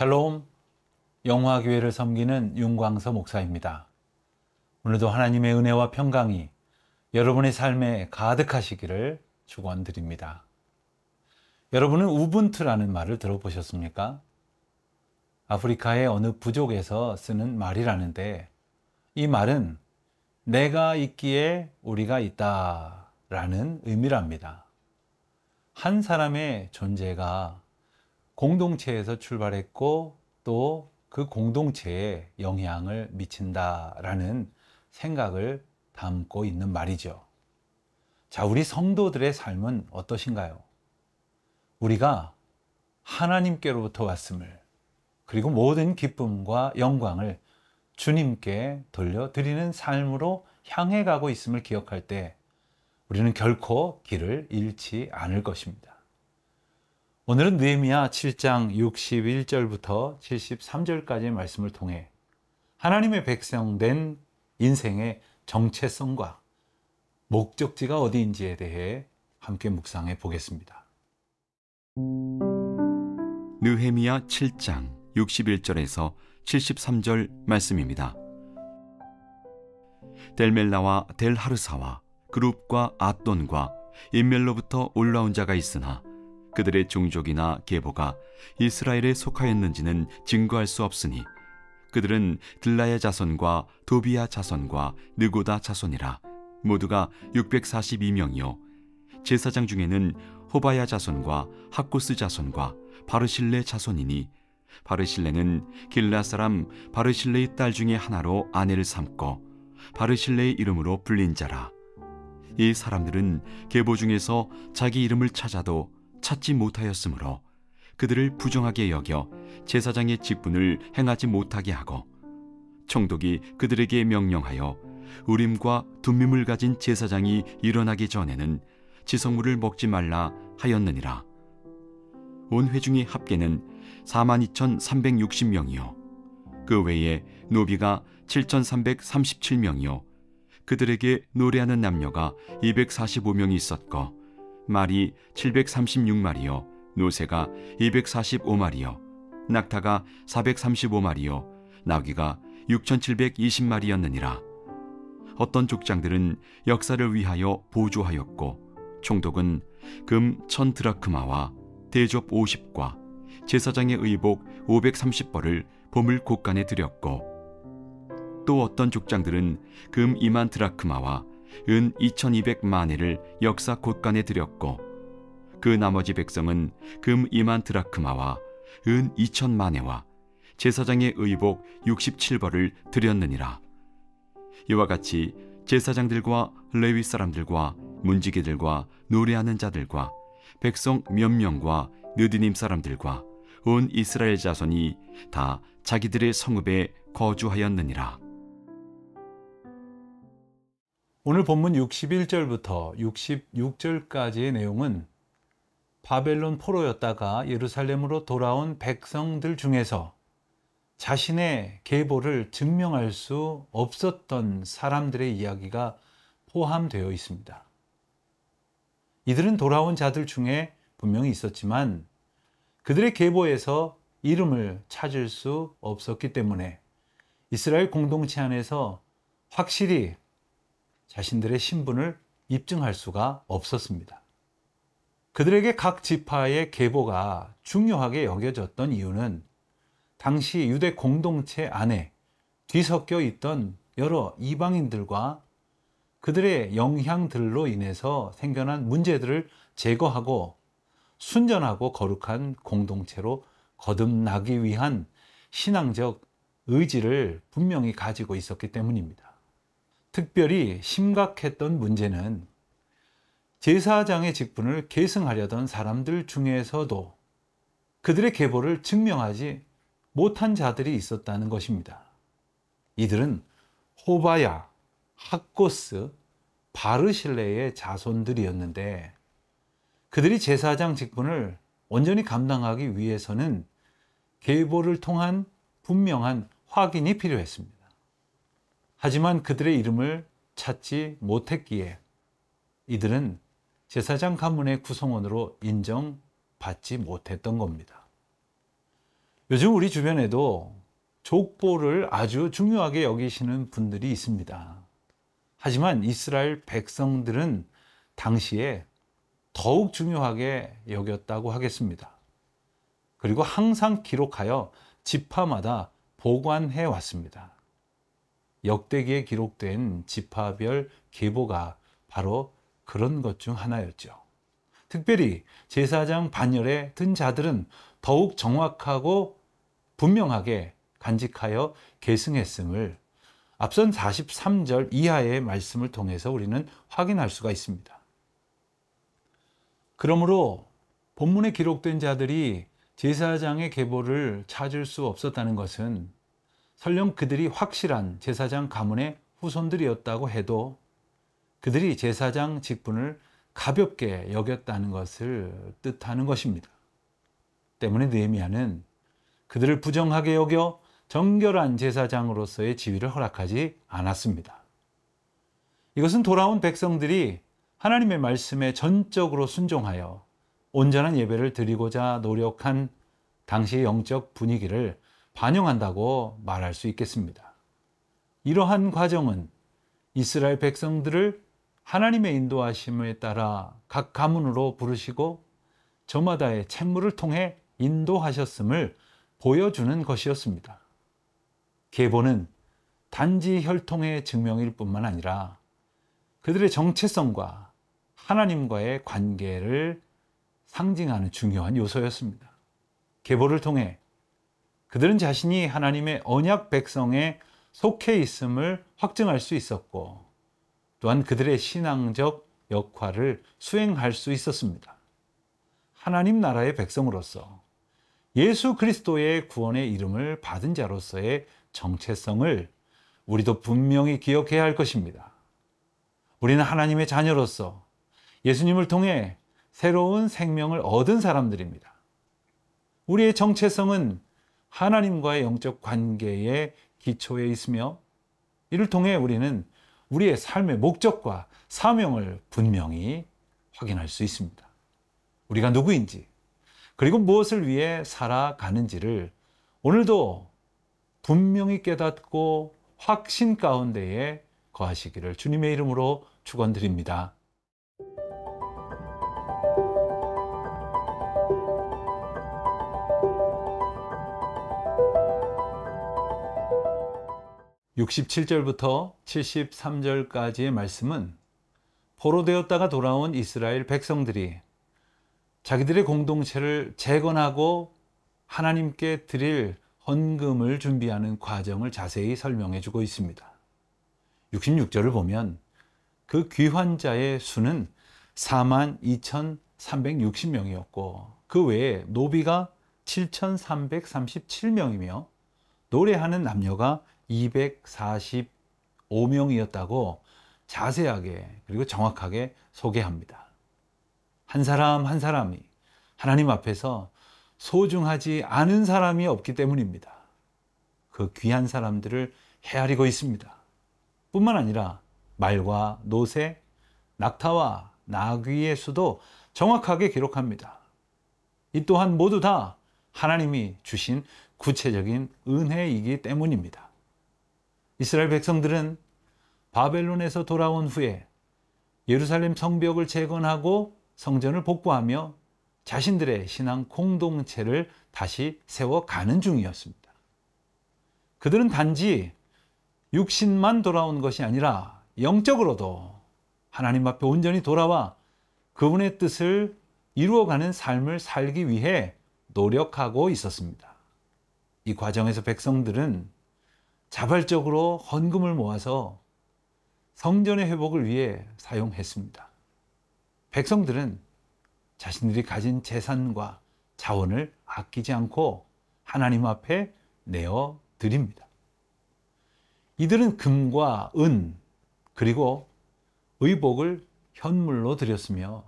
샬롬, 영화교회를 섬기는 윤광서 목사입니다. 오늘도 하나님의 은혜와 평강이 여러분의 삶에 가득하시기를 축원드립니다. 여러분은 우분투라는 말을 들어보셨습니까? 아프리카의 어느 부족에서 쓰는 말이라는데, 이 말은 내가 있기에 우리가 있다 라는 의미랍니다. 한 사람의 존재가 공동체에서 출발했고 또 그 공동체에 영향을 미친다라는 생각을 담고 있는 말이죠. 자, 우리 성도들의 삶은 어떠신가요? 우리가 하나님께로부터 왔음을, 그리고 모든 기쁨과 영광을 주님께 돌려드리는 삶으로 향해 가고 있음을 기억할 때 우리는 결코 길을 잃지 않을 것입니다. 오늘은 느헤미야 7장 61절부터 73절까지의 말씀을 통해 하나님의 백성된 인생의 정체성과 목적지가 어디인지에 대해 함께 묵상해 보겠습니다. 느헤미야 7장 61절에서 73절 말씀입니다. 델멜라와 델하르사와 그룹과 앗돈과 인멜로부터 올라온 자가 있으나 그들의 종족이나 계보가 이스라엘에 속하였는지는 증거할 수 없으니 그들은 들라야 자손과 도비야 자손과 느고다 자손이라. 모두가 642명이요 제사장 중에는 호바야 자손과 학고스 자손과 바르실레 자손이니, 바르실레는 길라 사람 바르실레의 딸 중에 하나로 아내를 삼고 바르실레의 이름으로 불린 자라. 이 사람들은 계보 중에서 자기 이름을 찾아도 찾지 못하였으므로 그들을 부정하게 여겨 제사장의 직분을 행하지 못하게 하고, 총독이 그들에게 명령하여 우림과 둠밈을 가진 제사장이 일어나기 전에는 지성물을 먹지 말라 하였느니라. 온 회중의 합계는 42,360명이요 그 외에 노비가 7,337명이요 그들에게 노래하는 남녀가 245명이 있었고, 말이 736마리요 노새가 245마리요 낙타가 435마리요 나귀가 6,720마리였느니라. 어떤 족장들은 역사를 위하여 보조하였고, 총독은 금 1,000드라크마와 대접 50과 제사장의 의복 530벌을 보물 곳간에 드렸고, 또 어떤 족장들은 금 2만 드라크마와 은 2,200마네를 역사 곳간에 드렸고, 그 나머지 백성은 금 2만 드라크마와 은 2,000마네와 제사장의 의복 67벌을 드렸느니라. 이와 같이 제사장들과 레위 사람들과 문지기들과 노래하는 자들과 백성 몇 명과 느디님 사람들과 온 이스라엘 자손이 다 자기들의 성읍에 거주하였느니라. 오늘 본문 61절부터 66절까지의 내용은 바벨론 포로였다가 예루살렘으로 돌아온 백성들 중에서 자신의 계보를 증명할 수 없었던 사람들의 이야기가 포함되어 있습니다. 이들은 돌아온 자들 중에 분명히 있었지만 그들의 계보에서 이름을 찾을 수 없었기 때문에 이스라엘 공동체 안에서 확실히 자신들의 신분을 입증할 수가 없었습니다. 그들에게 각 지파의 계보가 중요하게 여겨졌던 이유는 당시 유대 공동체 안에 뒤섞여 있던 여러 이방인들과 그들의 영향들로 인해서 생겨난 문제들을 제거하고 순전하고 거룩한 공동체로 거듭나기 위한 신앙적 의지를 분명히 가지고 있었기 때문입니다. 특별히 심각했던 문제는 제사장의 직분을 계승하려던 사람들 중에서도 그들의 계보를 증명하지 못한 자들이 있었다는 것입니다. 이들은 호바야, 학고스, 바르실레의 자손들이었는데 그들이 제사장 직분을 온전히 감당하기 위해서는 계보를 통한 분명한 확인이 필요했습니다. 하지만 그들의 이름을 찾지 못했기에 이들은 제사장 가문의 구성원으로 인정받지 못했던 겁니다. 요즘 우리 주변에도 족보를 아주 중요하게 여기시는 분들이 있습니다. 하지만 이스라엘 백성들은 당시에 더욱 중요하게 여겼다고 하겠습니다. 그리고 항상 기록하여 지파마다 보관해 왔습니다. 역대기에 기록된 지파별 계보가 바로 그런 것 중 하나였죠. 특별히 제사장 반열에 든 자들은 더욱 정확하고 분명하게 간직하여 계승했음을 앞선 43절 이하의 말씀을 통해서 우리는 확인할 수가 있습니다. 그러므로 본문에 기록된 자들이 제사장의 계보를 찾을 수 없었다는 것은 설령 그들이 확실한 제사장 가문의 후손들이었다고 해도 그들이 제사장 직분을 가볍게 여겼다는 것을 뜻하는 것입니다. 때문에 느헤미야는 그들을 부정하게 여겨 정결한 제사장으로서의 지위를 허락하지 않았습니다. 이것은 돌아온 백성들이 하나님의 말씀에 전적으로 순종하여 온전한 예배를 드리고자 노력한 당시의 영적 분위기를 반영한다고 말할 수 있겠습니다. 이러한 과정은 이스라엘 백성들을 하나님의 인도하심에 따라 각 가문으로 부르시고 저마다의 책무를 통해 인도하셨음을 보여주는 것이었습니다. 계보는 단지 혈통의 증명일 뿐만 아니라 그들의 정체성과 하나님과의 관계를 상징하는 중요한 요소였습니다. 계보를 통해 그들은 자신이 하나님의 언약 백성에 속해 있음을 확증할 수 있었고 또한 그들의 신앙적 역할을 수행할 수 있었습니다. 하나님 나라의 백성으로서 예수 그리스도의 구원의 이름을 받은 자로서의 정체성을 우리도 분명히 기억해야 할 것입니다. 우리는 하나님의 자녀로서 예수님을 통해 새로운 생명을 얻은 사람들입니다. 우리의 정체성은 하나님과의 영적 관계의 기초에 있으며 이를 통해 우리는 우리의 삶의 목적과 사명을 분명히 확인할 수 있습니다. 우리가 누구인지 그리고 무엇을 위해 살아가는지를 오늘도 분명히 깨닫고 확신 가운데에 거하시기를 주님의 이름으로 축원드립니다. (67절부터) (73절까지의) 말씀은 포로되었다가 돌아온 이스라엘 백성들이 자기들의 공동체를 재건하고 하나님께 드릴 헌금을 준비하는 과정을 자세히 설명해 주고 있습니다. 66절을 보면 그 귀환 자의 수는 42,360명이었고 그 외에 노비가 7,337명이며 노래하는 남녀가 245명이었다고 자세하게 그리고 정확하게 소개합니다. 한 사람 한 사람이 하나님 앞에서 소중하지 않은 사람이 없기 때문입니다. 그 귀한 사람들을 헤아리고 있습니다. 뿐만 아니라 말과 노새, 낙타와 나귀의 수도 정확하게 기록합니다. 이 또한 모두 다 하나님이 주신 구체적인 은혜이기 때문입니다. 이스라엘 백성들은 바벨론에서 돌아온 후에 예루살렘 성벽을 재건하고 성전을 복구하며 자신들의 신앙 공동체를 다시 세워가는 중이었습니다. 그들은 단지 육신만 돌아온 것이 아니라 영적으로도 하나님 앞에 온전히 돌아와 그분의 뜻을 이루어가는 삶을 살기 위해 노력하고 있었습니다. 이 과정에서 백성들은 자발적으로 헌금을 모아서 성전의 회복을 위해 사용했습니다. 백성들은 자신들이 가진 재산과 자원을 아끼지 않고 하나님 앞에 내어 드립니다. 이들은 금과 은 그리고 의복을 현물로 드렸으며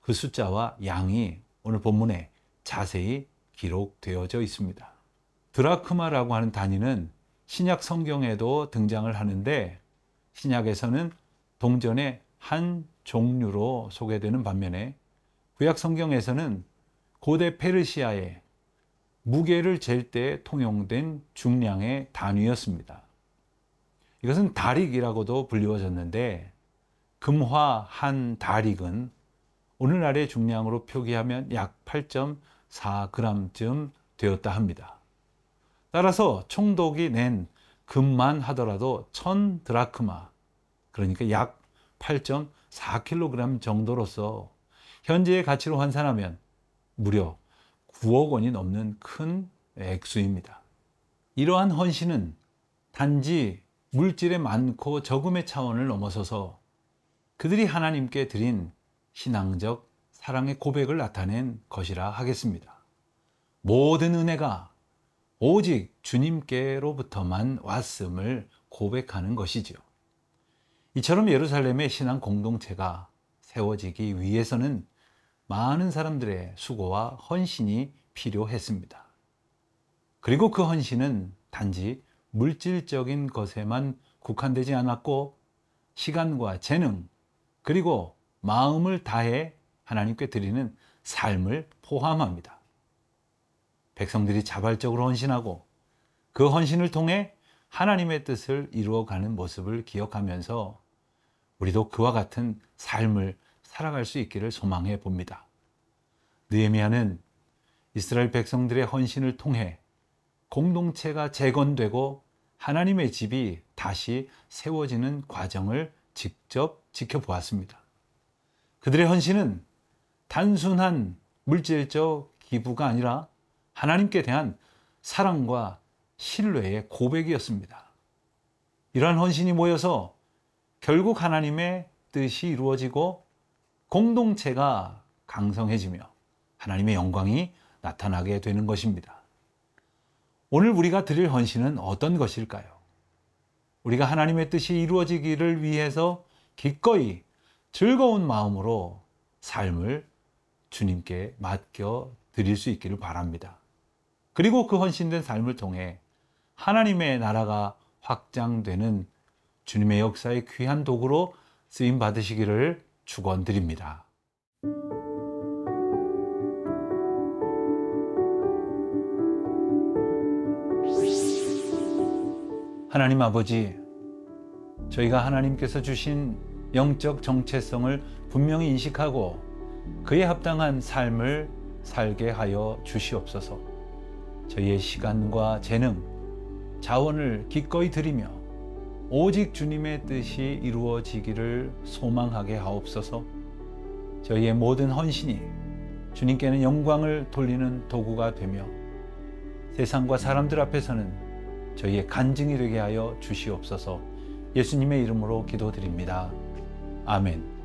그 숫자와 양이 오늘 본문에 자세히 기록되어져 있습니다. 드라크마라고 하는 단위는 신약 성경에도 등장을 하는데 신약에서는 동전의 한 종류로 소개되는 반면에 구약 성경에서는 고대 페르시아의 무게를 잴 때 통용된 중량의 단위였습니다. 이것은 다릭이라고도 불리워졌는데, 금화 한 다릭은 오늘날의 중량으로 표기하면 약 8.4g쯤 되었다 합니다. 따라서 총독이 낸 금만 하더라도 1000드라크마, 그러니까 약 8.4kg 정도로서 현재의 가치로 환산하면 무려 9억 원이 넘는 큰 액수입니다. 이러한 헌신은 단지 물질의 많고 적음의 차원을 넘어서서 그들이 하나님께 드린 신앙적 사랑의 고백을 나타낸 것이라 하겠습니다. 모든 은혜가 오직 주님께로부터만 왔음을 고백하는 것이지요. 이처럼 예루살렘의 신앙 공동체가 세워지기 위해서는 많은 사람들의 수고와 헌신이 필요했습니다. 그리고 그 헌신은 단지 물질적인 것에만 국한되지 않았고, 시간과 재능, 그리고 마음을 다해 하나님께 드리는 삶을 포함합니다. 백성들이 자발적으로 헌신하고 그 헌신을 통해 하나님의 뜻을 이루어가는 모습을 기억하면서 우리도 그와 같은 삶을 살아갈 수 있기를 소망해 봅니다. 느헤미야는 이스라엘 백성들의 헌신을 통해 공동체가 재건되고 하나님의 집이 다시 세워지는 과정을 직접 지켜보았습니다. 그들의 헌신은 단순한 물질적 기부가 아니라 하나님께 대한 사랑과 신뢰의 고백이었습니다. 이러한 헌신이 모여서 결국 하나님의 뜻이 이루어지고 공동체가 강성해지며 하나님의 영광이 나타나게 되는 것입니다. 오늘 우리가 드릴 헌신은 어떤 것일까요? 우리가 하나님의 뜻이 이루어지기를 위해서 기꺼이 즐거운 마음으로 삶을 주님께 맡겨 드릴 수 있기를 바랍니다. 그리고 그 헌신된 삶을 통해 하나님의 나라가 확장되는 주님의 역사의 귀한 도구로 쓰임 받으시기를 축원드립니다. 하나님 아버지, 저희가 하나님께서 주신 영적 정체성을 분명히 인식하고 그에 합당한 삶을 살게 하여 주시옵소서. 저희의 시간과 재능, 자원을 기꺼이 드리며 오직 주님의 뜻이 이루어지기를 소망하게 하옵소서. 저희의 모든 헌신이 주님께는 영광을 돌리는 도구가 되며 세상과 사람들 앞에서는 저희의 간증이 되게 하여 주시옵소서. 예수님의 이름으로 기도드립니다. 아멘.